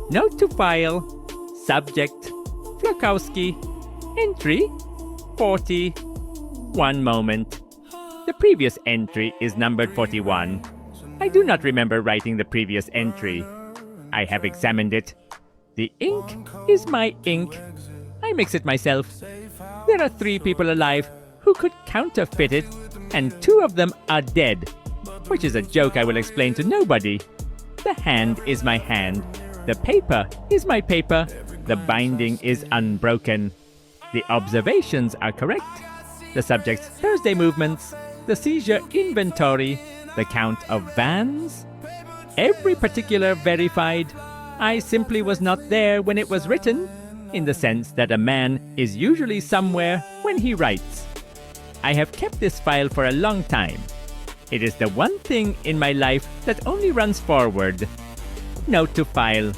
Note to file. Subject. Flaukowski. Entry. 40. One moment. The previous entry is numbered 41. I do not remember writing the previous entry. I have examined it. The ink is my ink. I mix it myself. There are 3 people alive who could counterfeit it, and 2 of them are dead, which is a joke I will explain to nobody. The hand is my hand. The paper is my paper. The binding is unbroken. The observations are correct. The subject's Thursday movements, the seizure inventory, the count of vans. Every particular verified. I simply was not there when it was written, in the sense that a man is usually somewhere when he writes. I have kept this file for a long time. It is the one thing in my life that only runs forward. Note to file.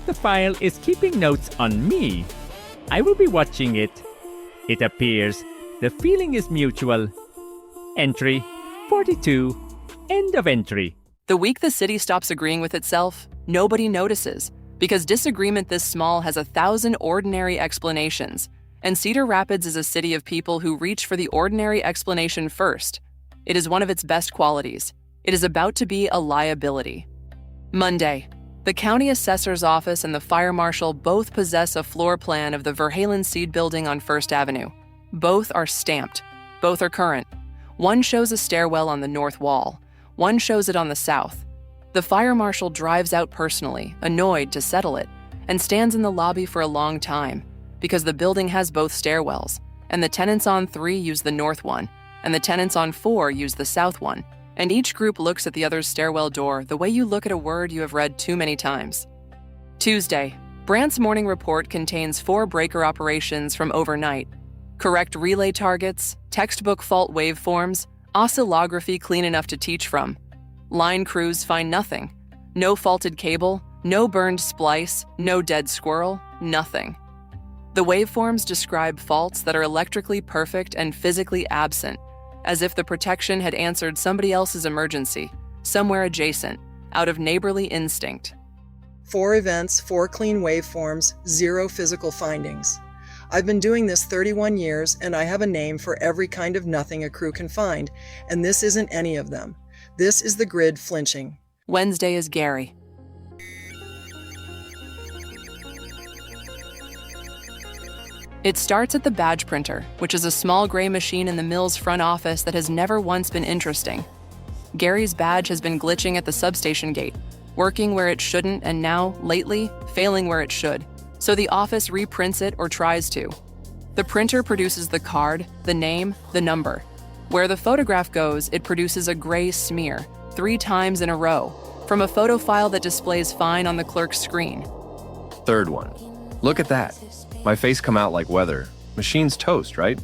The file is keeping notes on me. I will be watching it. It appears. The feeling is mutual. Entry 42. End of entry. The week the city stops agreeing with itself, nobody notices, because disagreement this small has 1,000 ordinary explanations, and Cedar Rapids is a city of people who reach for the ordinary explanation first. It is one of its best qualities. It is about to be a liability. Monday. The county assessor's office and the fire marshal both possess a floor plan of the Verhalen Seed building on First Avenue. Both are stamped. Both are current. One shows a stairwell on the north wall. One shows it on the south. The fire marshal drives out personally, annoyed to settle it, and stands in the lobby for a long time, because the building has both stairwells, and the tenants on 3 use the north one, and the tenants on 4 use the south one, and each group looks at the other's stairwell door the way you look at a word you have read too many times. Tuesday. Brandt's morning report contains 4 breaker operations from overnight. Correct relay targets, textbook fault waveforms, oscillography clean enough to teach from. Line crews find nothing. No faulted cable, no burned splice, no dead squirrel, nothing. The waveforms describe faults that are electrically perfect and physically absent, as if the protection had answered somebody else's emergency, somewhere adjacent, out of neighborly instinct. 4 events, 4 clean waveforms, 0 physical findings. I've been doing this 31 years, and I have a name for every kind of nothing a crew can find, and this isn't any of them. This is the grid flinching. Wednesday is Gary. It starts at the badge printer, which is a small gray machine in the mill's front office that has never once been interesting. Gary's badge has been glitching at the substation gate, working where it shouldn't, and now, lately, failing where it should. So the office reprints it or tries to. The printer produces the card, the name, the number. Where the photograph goes, it produces a gray smear, 3 times in a row, from a photo file that displays fine on the clerk's screen. Third one. Look at that. My face come out like weather. Machine's toast, right?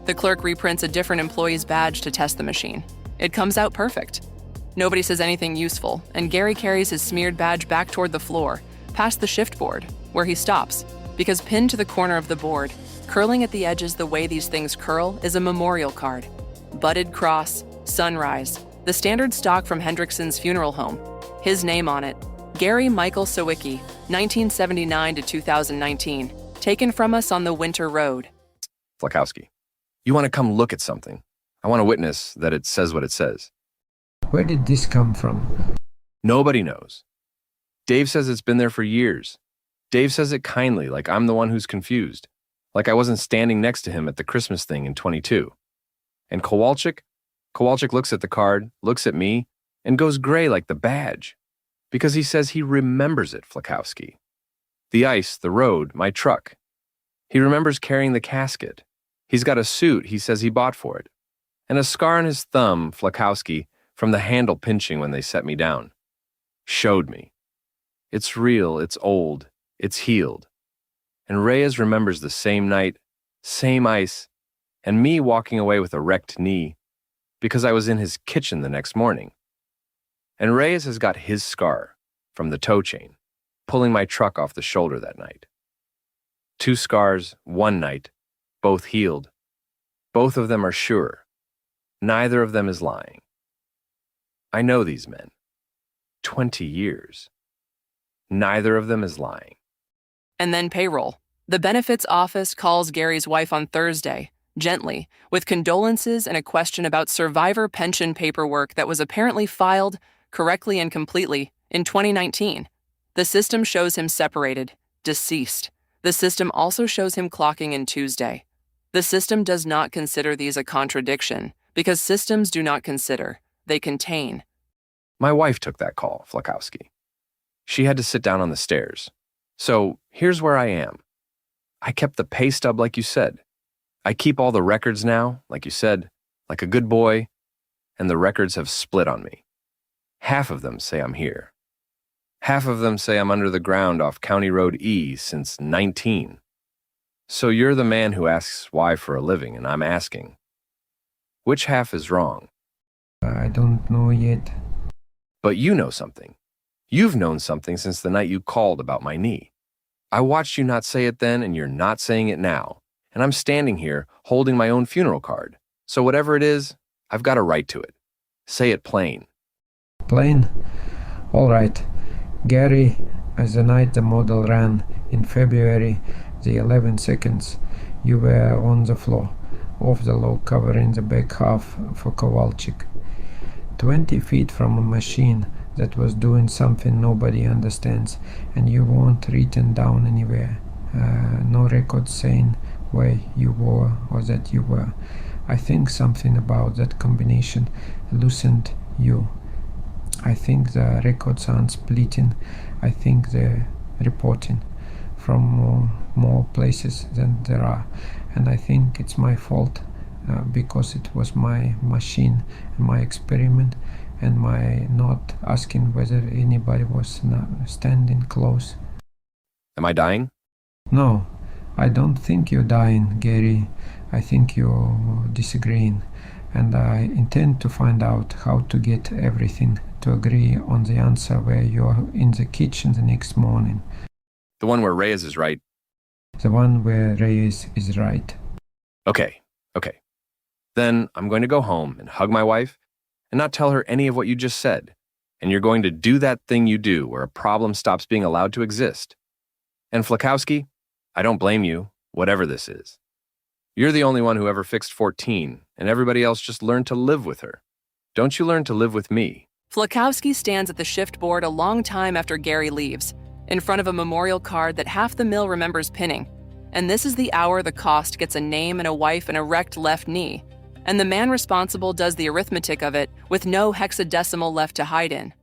The clerk reprints a different employee's badge to test the machine. It comes out perfect. Nobody says anything useful, and Gary carries his smeared badge back toward the floor, past the shift board, where he stops, because pinned to the corner of the board, curling at the edges the way these things curl, is a memorial card. Budded cross, sunrise, the standard stock from Hendrickson's funeral home. His name on it, Gary Michael Sawicki, 1979 to 2019, taken from us on the Winter Road. Flaukowski. You want to come look at something. I want to witness that it says what it says. Where did this come from? Nobody knows. Dave says it's been there for years. Dave says it kindly, like I'm the one who's confused. Like I wasn't standing next to him at the Christmas thing in 22. And Kowalczyk looks at the card, looks at me, and goes gray like the badge. Because he says he remembers it, Flaukowski. The ice, the road, my truck. He remembers carrying the casket. He's got a suit he says he bought for it. And a scar on his thumb, Flaukowski, from the handle pinching when they set me down. Showed me. It's real, it's old, it's healed. And Reyes remembers the same night, same ice, and me walking away with a wrecked knee because I was in his kitchen the next morning. And Reyes has got his scar from the tow chain, pulling my truck off the shoulder that night. 2 scars, 1 night, both healed. Both of them are sure. Neither of them is lying. I know these men. 20 years. Neither of them is lying. And then payroll. The benefits office calls Gary's wife on Thursday, gently, with condolences and a question about survivor pension paperwork that was apparently filed, correctly and completely, in 2019. The system shows him separated, deceased. The system also shows him clocking in Tuesday. The system does not consider these a contradiction, because systems do not consider, they contain. My wife took that call, Flaukowski. She had to sit down on the stairs. So here's where I am. I kept the pay stub like you said. I keep all the records now, like you said, like a good boy, and the records have split on me. Half of them say I'm here. Half of them say I'm under the ground off County Road E since 19. So you're the man who asks why for a living, and I'm asking, which half is wrong? I don't know yet. But you know something. You've known something since the night you called about my knee. I watched you not say it then, and you're not saying it now. And I'm standing here holding my own funeral card. So whatever it is, I've got a right to it. Say it plain. Plain? All right. Gary, as the night the model ran in February, the 11 seconds, you were on the floor, off the log covering the back half for Kowalczyk. 20 feet from a machine that was doing something nobody understands, and you weren't written down anywhere. No record saying where you were or that you were. I think something about that combination loosened you. I think the records aren't splitting. I think they're reporting from more places than there are. And I think it's my fault because it was my machine and my experiment and my not asking whether anybody was standing close. Am I dying? No, I don't think you're dying, Gary. I think you're disagreeing. And I intend to find out how to get everything to agree on the answer where you're in the kitchen the next morning. The one where Reyes is right. The one where Reyes is right. Okay. Then I'm going to go home and hug my wife and not tell her any of what you just said. And you're going to do that thing you do where a problem stops being allowed to exist. And Flaukowski, I don't blame you, whatever this is. You're the only one who ever fixed 14, and everybody else just learned to live with her. Don't you learn to live with me? Flaukowski stands at the shift board a long time after Gary leaves, in front of a memorial card that half the mill remembers pinning. And this is the hour the cost gets a name and a wife and a wrecked left knee. And the man responsible does the arithmetic of it with no hexadecimal left to hide in.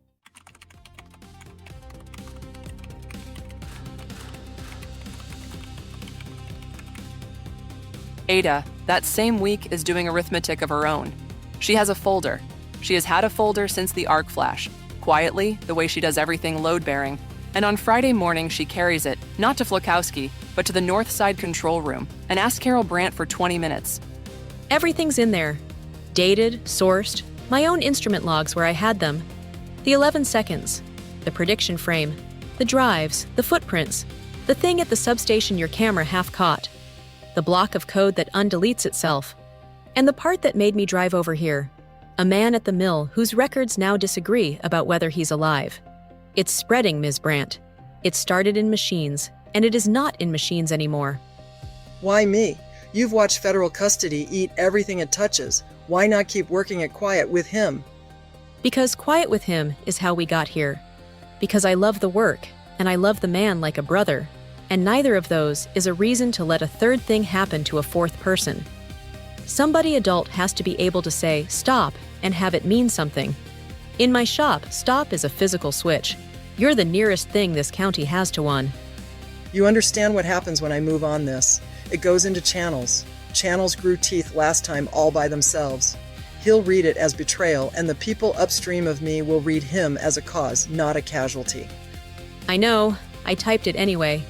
Ada, that same week, is doing arithmetic of her own. She has a folder. She has had a folder since the arc flash, quietly, the way she does everything load-bearing. And on Friday morning, she carries it, not to Flaukowski, but to the north side control room, and asks Carol Brandt for 20 minutes. Everything's in there. Dated, sourced, my own instrument logs where I had them. The 11 seconds, the prediction frame, the drives, the footprints, the thing at the substation your camera half caught, the block of code that undeletes itself, and the part that made me drive over here, a man at the mill whose records now disagree about whether he's alive. It's spreading, Ms. Brandt. It started in machines, and it is not in machines anymore. Why me? You've watched federal custody eat everything it touches. Why not keep working it quiet with him? Because quiet with him is how we got here. Because I love the work, and I love the man like a brother, and neither of those is a reason to let a third thing happen to a fourth person. Somebody adult has to be able to say, stop, and have it mean something. In my shop, stop is a physical switch. You're the nearest thing this county has to one. You understand what happens when I move on this. It goes into channels. Channels grew teeth last time all by themselves. He'll read it as betrayal, and the people upstream of me will read him as a cause, not a casualty. I know. I typed it anyway.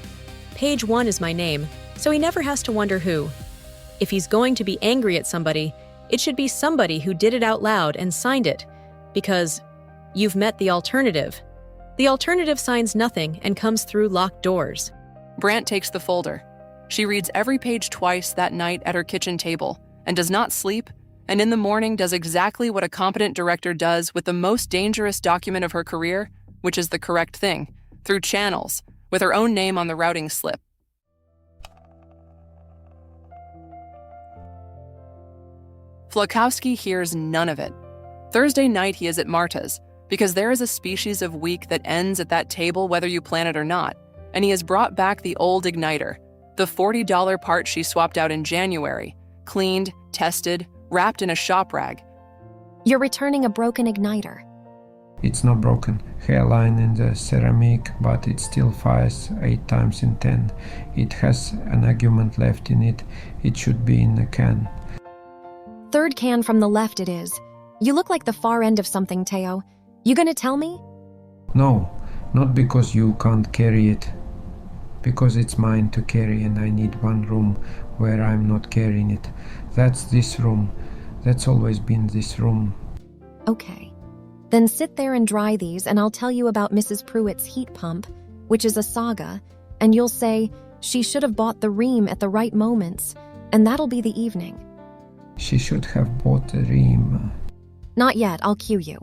Page 1 is my name, so he never has to wonder who. If he's going to be angry at somebody, it should be somebody who did it out loud and signed it, because you've met the alternative. The alternative signs nothing and comes through locked doors. Brandt takes the folder. She reads every page twice that night at her kitchen table and does not sleep, and in the morning does exactly what a competent director does with the most dangerous document of her career, which is the correct thing, through channels, with her own name on the routing slip. Flaukowski hears none of it. Thursday night he is at Marta's, because there is a species of week that ends at that table whether you plan it or not, and he has brought back the old igniter, the $40 part she swapped out in January, cleaned, tested, wrapped in a shop rag. You're returning a broken igniter. It's not broken. Hairline in the ceramic, but it still fires 8 times in 10. It has an argument left in it. It should be in the can. Third can from the left it is. You look like the far end of something, Teo. You gonna tell me? No, not because you can't carry it. Because it's mine to carry and I need one room where I'm not carrying it. That's this room. That's always been this room. Okay. Then sit there and dry these and I'll tell you about Mrs. Pruitt's heat pump, which is a saga, and you'll say, she should have bought the ream at the right moments, and that'll be the evening. She should have bought the ream. Not yet, I'll cue you.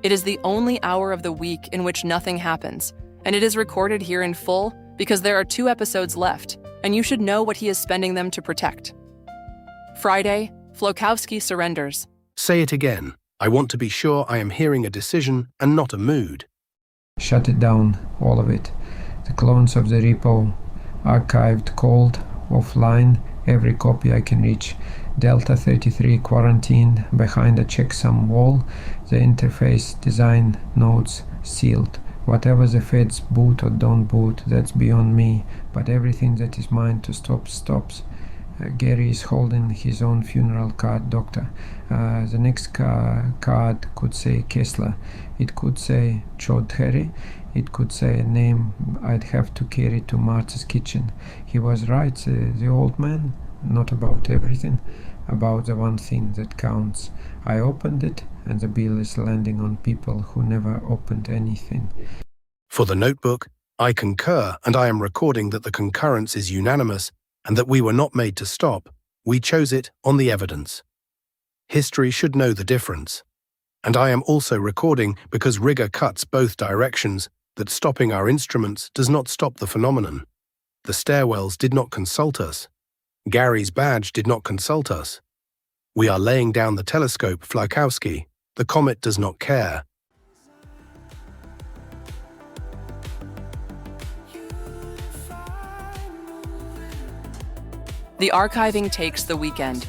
It is the only hour of the week in which nothing happens, and it is recorded here in full because there are 2 episodes left, and you should know what he is spending them to protect. Friday, Flaukowski surrenders. Say it again. I want to be sure I am hearing a decision and not a mood. Shut it down, all of it. The clones of the repo, archived, cold, offline, every copy I can reach. Delta 33 quarantined behind a checksum wall. The interface design nodes sealed. Whatever the feds boot or don't boot, that's beyond me. But everything that is mine to stop stops. Gary is holding his own funeral card, doctor. The next card could say Kessler. It could say Chaudhary. It could say a name I'd have to carry to Martha's kitchen. He was right, the old man. Not about everything, about the one thing that counts. I opened it, and the bill is landing on people who never opened anything. For the notebook, I concur, and I am recording that the concurrence is unanimous and that we were not made to stop. We chose it on the evidence. History should know the difference. And I am also recording because rigor cuts both directions, that stopping our instruments does not stop the phenomenon. The stairwells did not consult us. Gary's badge did not consult us. We are laying down the telescope, Flaukowski. The comet does not care. The archiving takes the weekend.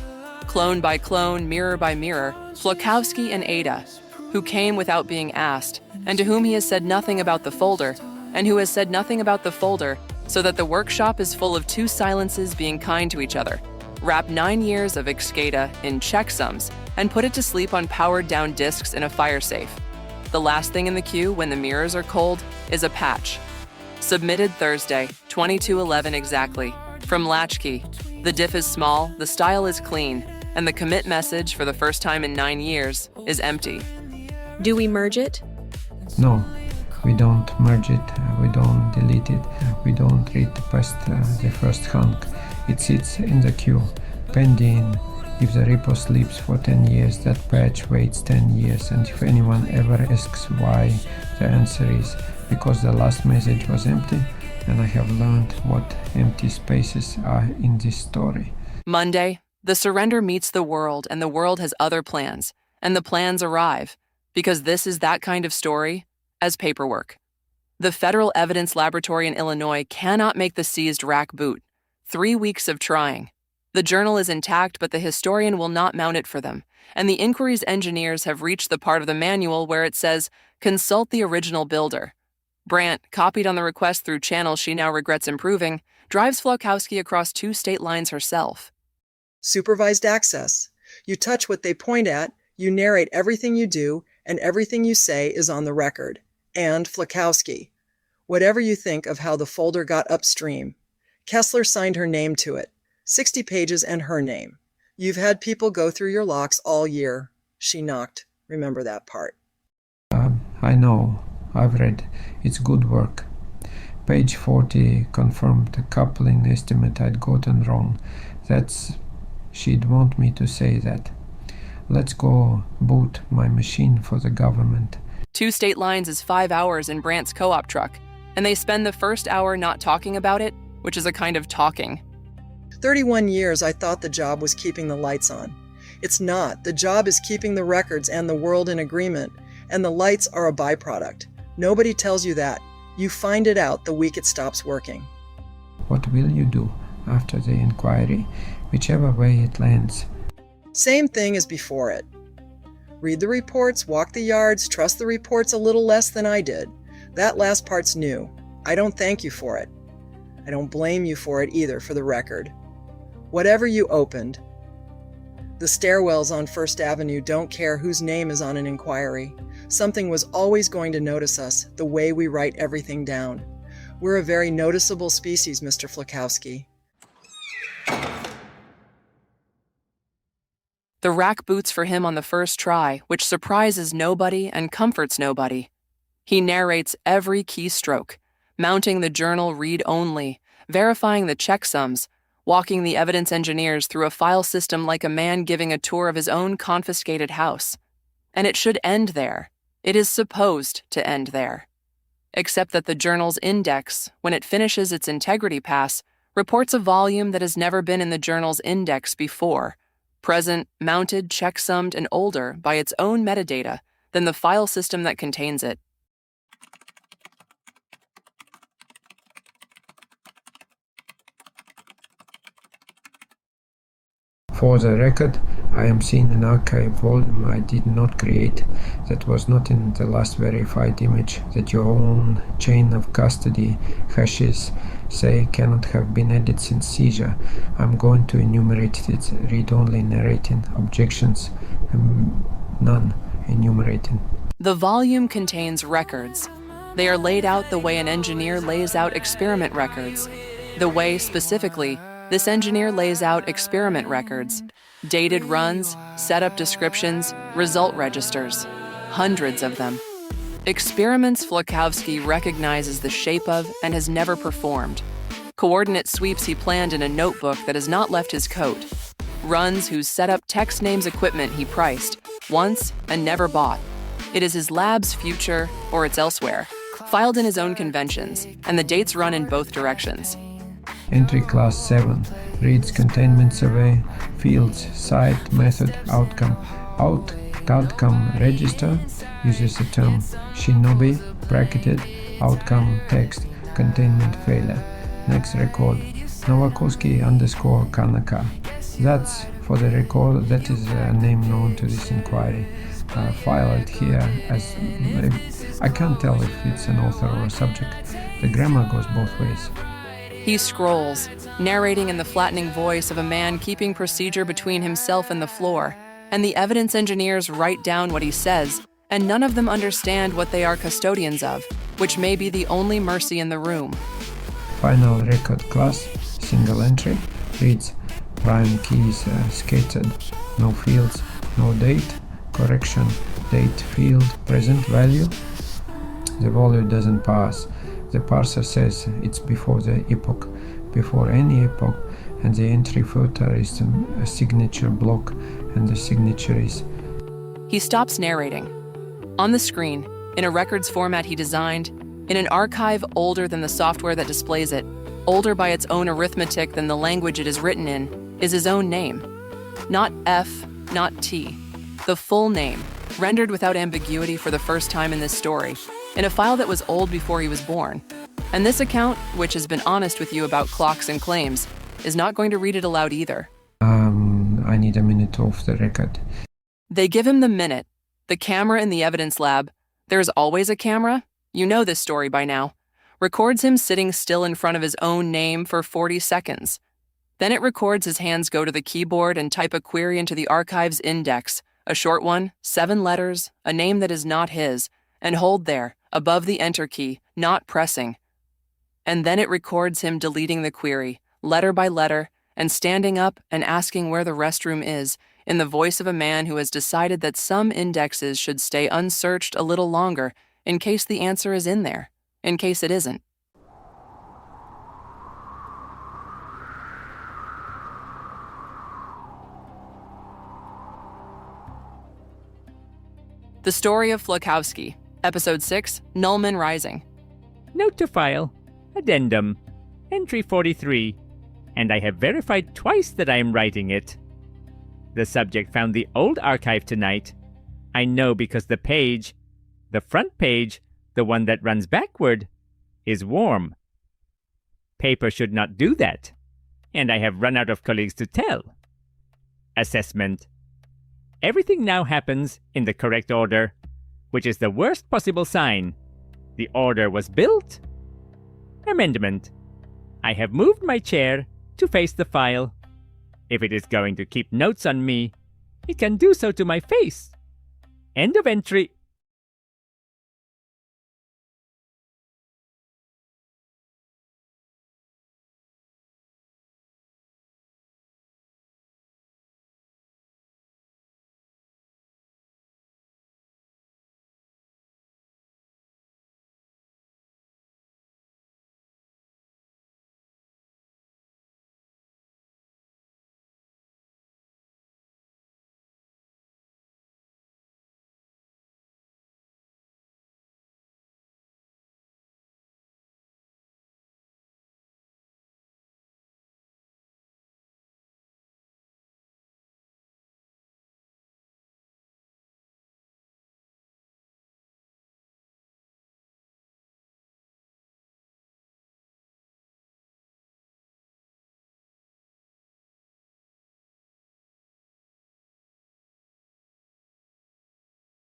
Clone by clone, mirror by mirror, Flaukowski and Ada, who came without being asked, and to whom he has said nothing about the folder, and who has said nothing about the folder, so that the workshop is full of 2 silences being kind to each other. Wrap 9 years of Excada in checksums and put it to sleep on powered-down discs in a fire safe. The last thing in the queue when the mirrors are cold is a patch. Submitted Thursday, 22:11 exactly, from Latchkey. The diff is small, the style is clean, and the commit message for the first time in 9 years is empty. Do we merge it? No, we don't merge it, we don't delete it, we don't read past the first hunk. It sits in the queue, pending. If the repo sleeps for 10 years, that patch waits 10 years, and if anyone ever asks why, the answer is because the last message was empty, and I have learned what empty spaces are in this story. Monday, the surrender meets the world, and the world has other plans, and the plans arrive, because this is that kind of story as paperwork. The Federal Evidence Laboratory in Illinois cannot make the seized rack boot. 3 weeks of trying. The journal is intact, but the historian will not mount it for them, and the inquiry's engineers have reached the part of the manual where it says, consult the original builder. Brandt, copied on the request through channels she now regrets improving, drives Flaukowski across 2 state lines herself. Supervised access. You touch what they point at, you narrate everything you do, and everything you say is on the record. And Flaukowski. Whatever you think of how the folder got upstream. Kessler signed her name to it. 60 pages and her name. You've had people go through your locks all year. She knocked. Remember that part. I know. I've read. It's good work. Page 40 confirmed the coupling estimate I'd gotten wrong. She'd want me to say that. Let's go boot my machine for the government. 2 state lines is 5 hours in Brandt's co-op truck. and they spend the first hour not talking about it, which is a kind of talking. 31 years I thought the job was keeping the lights on. It's not. The job is keeping the records and the world in agreement, and the lights are a byproduct. Nobody tells you that. You find it out the week it stops working. What will you do after the inquiry, whichever way it lands? Same thing as before it. Read the reports, walk the yards, trust the reports a little less than I did. That last part's new. I don't thank you for it. I don't blame you for it either, for the record. Whatever you opened, the stairwells on First Avenue don't care whose name is on an inquiry. Something was always going to notice us, the way we write everything down. We're a very noticeable species, Mr. Flaukowski. The rack boots for him on the first try, which surprises nobody and comforts nobody. He narrates every keystroke, mounting the journal read-only, verifying the checksums, walking the evidence engineers through a file system like a man giving a tour of his own confiscated house. And it should end there. It is supposed to end there. Except that the journal's index, when it finishes its integrity pass, reports a volume that has never been in the journal's index before, present, mounted, checksummed, and older by its own metadata than the file system that contains it. For the record, I am seeing an archive volume I did not create, that was not in the last verified image, that your own chain of custody hashes say cannot have been added since seizure. I'm going to enumerate its read-only narrating objections, none enumerating. The volume contains records. They are laid out the way an engineer lays out experiment records. The way, specifically, this engineer lays out experiment records, dated runs, setup descriptions, result registers, hundreds of them. Experiments Flaukowski recognizes the shape of and has never performed. Coordinate sweeps he planned in a notebook that has not left his coat. Runs whose setup text names equipment he priced, once and never bought. It is his lab's future, or it's elsewhere, filed in his own conventions, and the dates run in both directions. Entry class 7 reads containment survey, fields, site, method, outcome. Outcome register uses the term shinobi, bracketed, outcome text, containment failure. Next record, Flaukowski _ Kanaka. That's for the record, that is a name known to this inquiry. File it here as, I can't tell if it's an author or a subject. The grammar goes both ways. He scrolls, narrating in the flattening voice of a man keeping procedure between himself and the floor, and the evidence engineers write down what he says, and none of them understand what they are custodians of, which may be the only mercy in the room. Final record class, single entry, reads prime keys scattered, no fields, no date, correction, date field, present value. The value doesn't pass. The parser says it's before the epoch, before any epoch, and the entry filter is a signature block, and the signature is... He stops narrating. On the screen, in a records format he designed, in an archive older than the software that displays it, older by its own arithmetic than the language it is written in, is his own name. Not F, not T. The full name, rendered without ambiguity for the first time in this story, in a file that was old before he was born. And this account, which has been honest with you about clocks and claims, is not going to read it aloud either. I need a minute off the record. They give him the minute. The camera in the evidence lab, there's always a camera, you know this story by now, records him sitting still in front of his own name for 40 seconds. Then it records his hands go to the keyboard and type a query into the archive's index, a short one, 7 letters, a name that is not his, and hold there, above the enter key, not pressing. And then it records him deleting the query, letter by letter, and standing up and asking where the restroom is, in the voice of a man who has decided that some indexes should stay unsearched a little longer, in case the answer is in there, in case it isn't. The Story of Flaukowski, Episode 6, Nullmen Rising. Note to file. Addendum. Entry 43. And I have verified twice that I am writing it. The subject found the old archive tonight. I know because the page, the front page, the one that runs backward, is warm. Paper should not do that. And I have run out of colleagues to tell. Assessment. Everything now happens in the correct order, which is the worst possible sign. The order was built. Amendment. I have moved my chair to face the file. If it is going to keep notes on me, it can do so to my face. End of entry